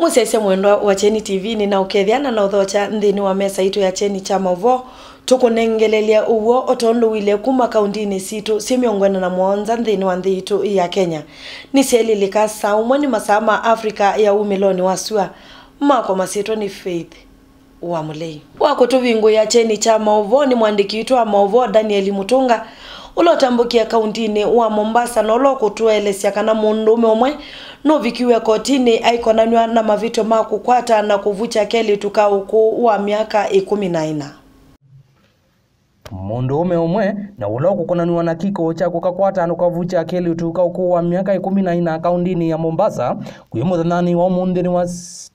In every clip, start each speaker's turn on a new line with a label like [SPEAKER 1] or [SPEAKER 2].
[SPEAKER 1] Musese mwendo wa Kyeni TV ninaukethiana na uthocha nthini wa mesa itu ya Kyeni cha mavo tukunengelelia uwo otondo wile kuma kaundini situ simiongwena na mwonza nthini wa nthi itu ya Kenya ni selilika saumwe ni masama Afrika ya umiloni wasua mako masito ni Faith wa Mulei wako tuvingu ya Kyeni cha mavo ni mwandiki itu wa mavo Daniel Mutunga ulotambukia kaundini wa Mombasa na ulo kutuelesya kana mundu umwe no vikiwe kotini aikonanywa na mavito makukwata na kuvucha keli tukauku wa miaka 14.
[SPEAKER 2] Mundu umwe na ulo kukonanywa na kiko cha kukakwata na kuvucha keli tukauku wa miaka 14 kaundini ya Mombasa kuyimuthanani wa mundini wa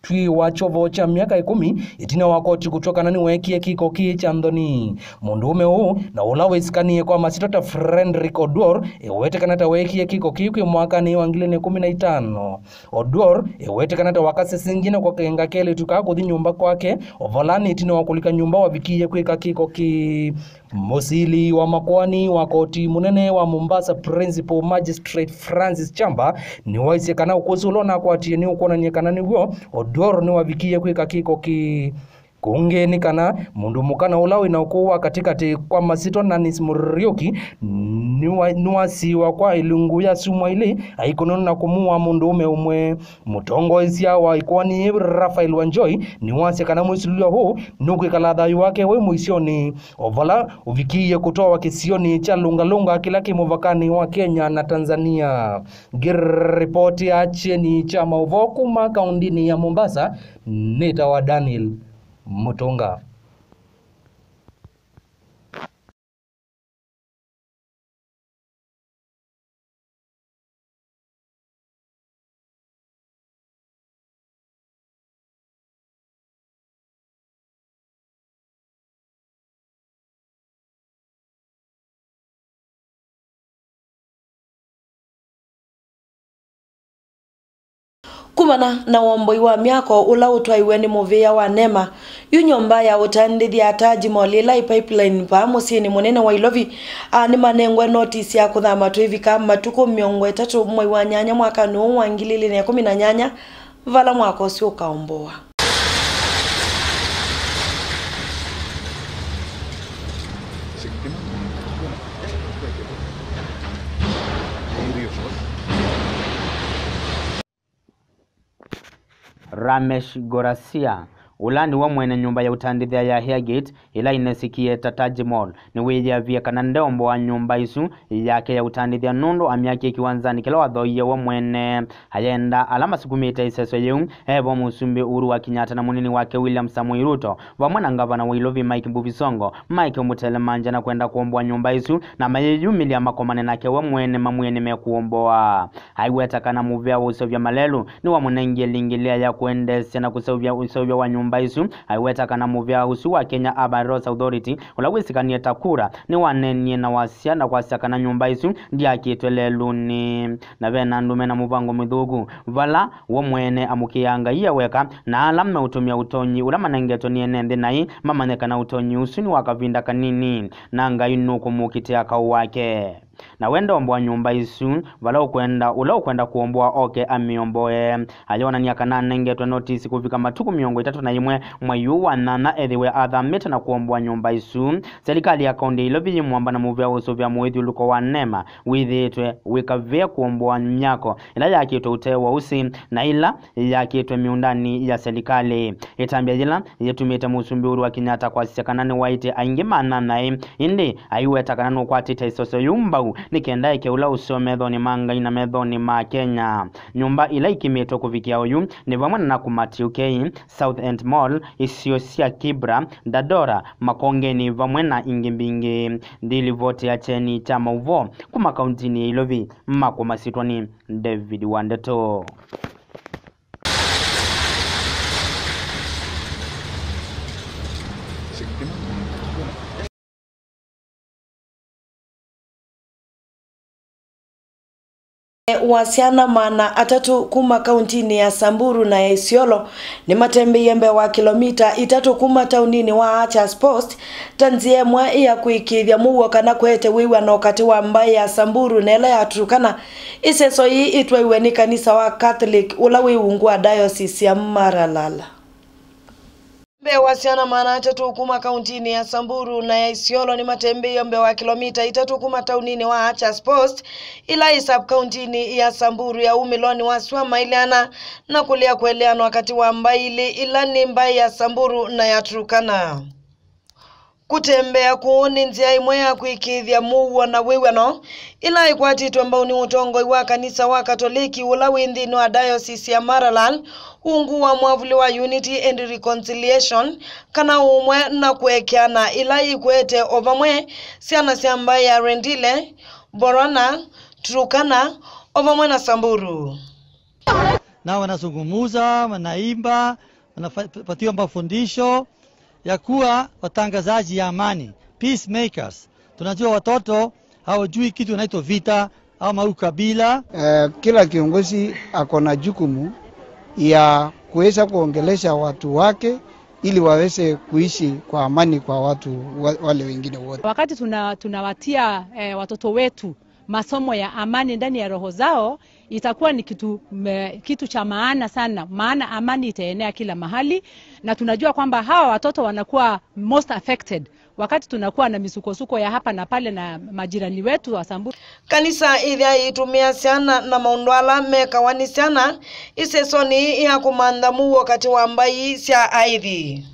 [SPEAKER 2] twi wa chovo cha miaka 10 itina wakoti kutoka nani wekie kiko kie cha ndoni mundu huu na ulawe iskanie kwa masitota Frederick Odor ewete kanata wekie kiko kiko mwaka ni wangilene 15 Odor ewete kanata wakase singine kwa kenga kele tukako di nyumba kwake ovalani itina wakulika nyumba wavikie kweka kiko ki Mosili wa makwani wa koti munene wa Mombasa Principal Magistrate Francis Chamba ni waise kana ukozulo na kwa tieni ukona nyekana ni huo Odor ni wavikie kweka kiko ki kungeni kana mundu mukana ulawi na ukuwa katikati kwa masito na nismurioki nuwasiwa kwa ilungu ya sumwa ili haikonono na kumuwa mundu umwe mutongo isia wa ikwani Rafael Wanjoi niwasi kana mwisuluwa huu nuku ikaladhayu wake we muisioni ovala uvikie kutoa kisioni cha lunga kilaki muvakani wa Kenya na Tanzania. Report ya Kyeni cha mavoku makaundini ya Mombasa neta wa Daniel Mutunga.
[SPEAKER 1] Kumana na womboi wa miako ula utwaiwe ni muvia wa nema yu nyomba ya utandithi ya Taji Molila pipeline pa musini munene wa Ilovi ni manengwe notice ya kuthama tuivika matuku 3 mwai wa nyanya mwaka nuu wa 2018 vala mwaka ucio ukaomboa.
[SPEAKER 3] Ramesh Gorasia ulani wa mwene nyumba ya utandithia ya Hairgate ila inesikie Taji Mall ni wija vya kana ndombo wa nyumba isu yake ya utandithia nundu amyake kiwanzani kila wathoie wa mwene hayenda alama sikumita iseso yeung hebo musumbi Uhuru wa Kenyatta na munini wake William Samoei Ruto vamwe na ngavana wa Ilovi Mike Mbuvisongo Mike Mutelemanja na kwenda kuomboa nyumba isu na mayeyumili ya makomane nake wa mwene mamwene mekuomboa haiweta kana muvia wa usovya malelu ni wa munengi lingilia ya kuendesya na kusovya usovya wa nyumba isu haiweta kana muvia usu wa Kenya Urban Roads Authority ulawisikanie takura ni wanenye na wasia na kwasya kana nyumba isu ndiakitweleluni na vena ndume na muvango mithugu vala wa mwene amukianga iya weka na alama utumia utonyi ula manengeto ni enende nai mamaneka utonyi usu ni wakavinda kanini na ngainu kumukitia kau wake na wenda omboa nyumba isu vala ukwenda kuomboa oke amiomboe aliona ni akana nengetwa notice kufika matuku 31 mwayu wa nana ethiwe athamite na kuomboa nyumba isu serikali ya kaunti Ilovi mwamba na muvia uso vya mwethi uluko wa nema withitwe wikavia kuomboa myako ila yakitwe utewa usi na ila yakitwe miundani ya serikali itambia jila yetumite musumbi Uhuru wa Kenyatta kwa siakanani waite aingi manana indi aiweta kananu kwa tita isoso yumba nikenda ike ula usomethoni manga ina methoni ma Kenya nyumba ila ikimeto kufikia uyu ni vamwe na kumati UK South End Mall isio sia Kibra Dadora Makongeni vamwe na ingimbingi ndili vote ya Kyeni cha mauvo kuma kauntini Ilovi mako masitwani David Wandeto.
[SPEAKER 1] Wasiana mana atatu kuma kauntini ya Samburu na Isiolo ni matembe yembe wa kilomita 3 kuma taunini wa Achas Post tanzie mwa ya kuikithia muwo kana kwete wiwa na wakati wa mbai ya Samburu nela ya Turkana iseso hii itwaiwe ni kanisa wa Catholic ula wiungua diocese ya Maralal. Mbe wasiana mana atatu kuma kauntini ya Samburu na ya Isiolo ni matembe yombe wa kilomita 3 kuma taunini wa Achas Post ila isab kauntini ya Samburu ya umiloni wasiwa mailiana na kulia kueleana wakati wa mbaili ila ni mbai ya Samburu na ya Turkana. Kutembea kuoni njia imwe ya kuikithia muwa na wiwano ila ikwatitwe ambao ni utongo wa kanisa wa Katoliki ula windhini wa diocese ya Maralal ungu wa mwavuli wa Unity and Reconciliation kana umwe na kuekeana ila ikwete ovamwe siana siamba ya Rendile, Borana, Turkana, ovamwe na Samburu.
[SPEAKER 4] Na wanazungumuza, wanaimba, wanapatiwa mafundisho ya kuwa watangazaji ya amani, peacemakers. Tunajua watoto hawajui kitu inaitwa vita au ukabila.
[SPEAKER 5] Kila kiongozi akona jukumu ya kuweza kuongelesha watu wake ili waweze kuishi kwa amani kwa watu wale wengine wote.
[SPEAKER 6] Wakati tunawatia watoto wetu masomo ya amani ndani ya roho zao, itakuwa ni kitu cha maana sana, maana amani itaenea kila mahali, na tunajua kwamba hawa watoto wanakuwa most affected wakati tunakuwa na misukosuko ya hapa na pale na majirani wetu wa Samburu.
[SPEAKER 1] Kanisa idha itumia sana na maundwala mekawani sana isesoni ya kumandamu wakati wa mbai sia aidhi.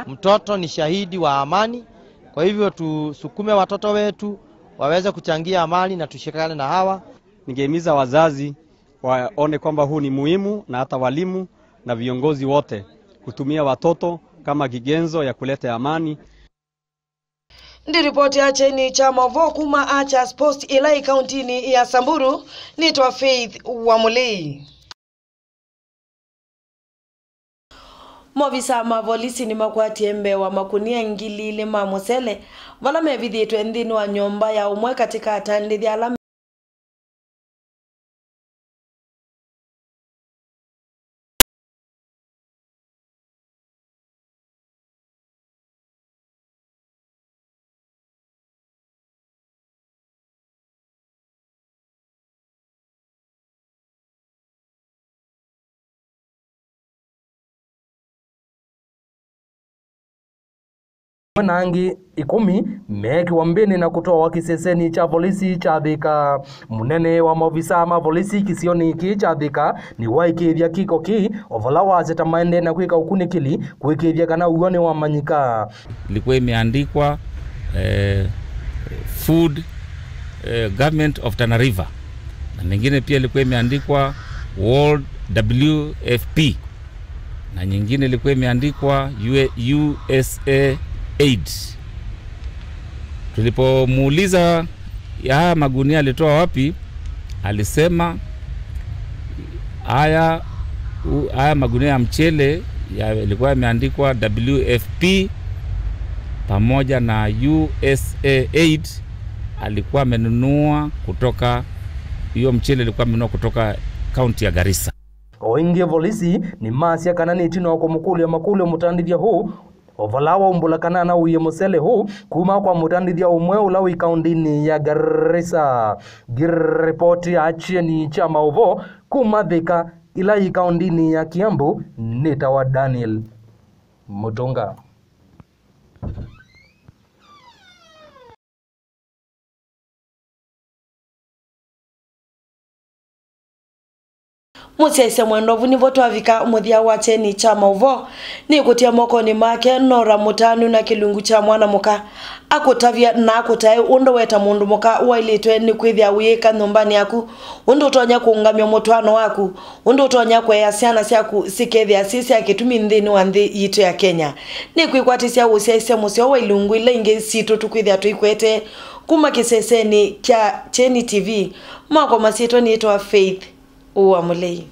[SPEAKER 7] Mtoto ni shahidi wa amani, kwa hivyo tusukume watoto wetu waweze kuchangia amani na tushikane na hawa.
[SPEAKER 8] Ningehimiza wazazi waone kwamba huu ni muhimu na hata walimu na viongozi wote kutumia watoto kama kigenzo ya kuleta amani.
[SPEAKER 1] Ndi ripoti ya Kyeni chama kuma Achas Post ilai kauntini ya Samburu nitwa Faith wa Mulei. Movisa mavolisi ni makwati embe wa makunia ngili ile mamosele wala mevithitwe nthini wa nyomba ya umwe katika atandithi ala
[SPEAKER 2] Wanangi 10 meki wambeni na kutoa wakiseseni cha polisi cha Thika. Munene wa maofisa ma polisi kisioni ki cha Thika ni waikithia kiko ki ovala wazeta maende na kuika ukunikili kuikithia kana uone wa manyika.
[SPEAKER 9] Ilikuwa imeandikwa Food Government of Tana River, na nyingine pia ilikuwa imeandikwa World WFP, na nyingine ilikuwa imeandikwa USA Aid. Tulipomuuliza ya magunia alitoa wapi, alisema haya magunia ya mchele yalikuwa yameandikwa WFP pamoja na USA Aid. Alikuwa amenunua kutoka hiyo mchele, alikuwa amenunua kutoka kaunti ya Garissa.
[SPEAKER 2] Oingie polisi ni masia kanani tino kwa mukulu ya makulu mutandithia huu ovalawa umbulakana na uye musele huu kuma kwa mutandithia umwe ulawi kaundini ya Garissa. Giripoti ya Kyeni chama ovo kuma Thika ila kaundini ya Kiambu nitawa Daniel Mutunga.
[SPEAKER 1] Mutese mwendovu ni voto avika muthia wa Kyeni chama uvo ni kutia moko ni make nora mutanu na kilungu cha mwana muka akutavia na akutai undo weta mundu muka wailitwe ni kwithia wika nyumbani yaku undo utonya kuungamia mutwano waku undo utonya kwea ciana ciaku sikethia sisi akitumi nthini wa nthi yitu ya Kenya ni kwikwatisia usia ise musio wa ilungu ile ingi situ tukwithia tuikwete kuma kiseseni kya Kyeni TV mako masito ni itwa Faith wa Mulei.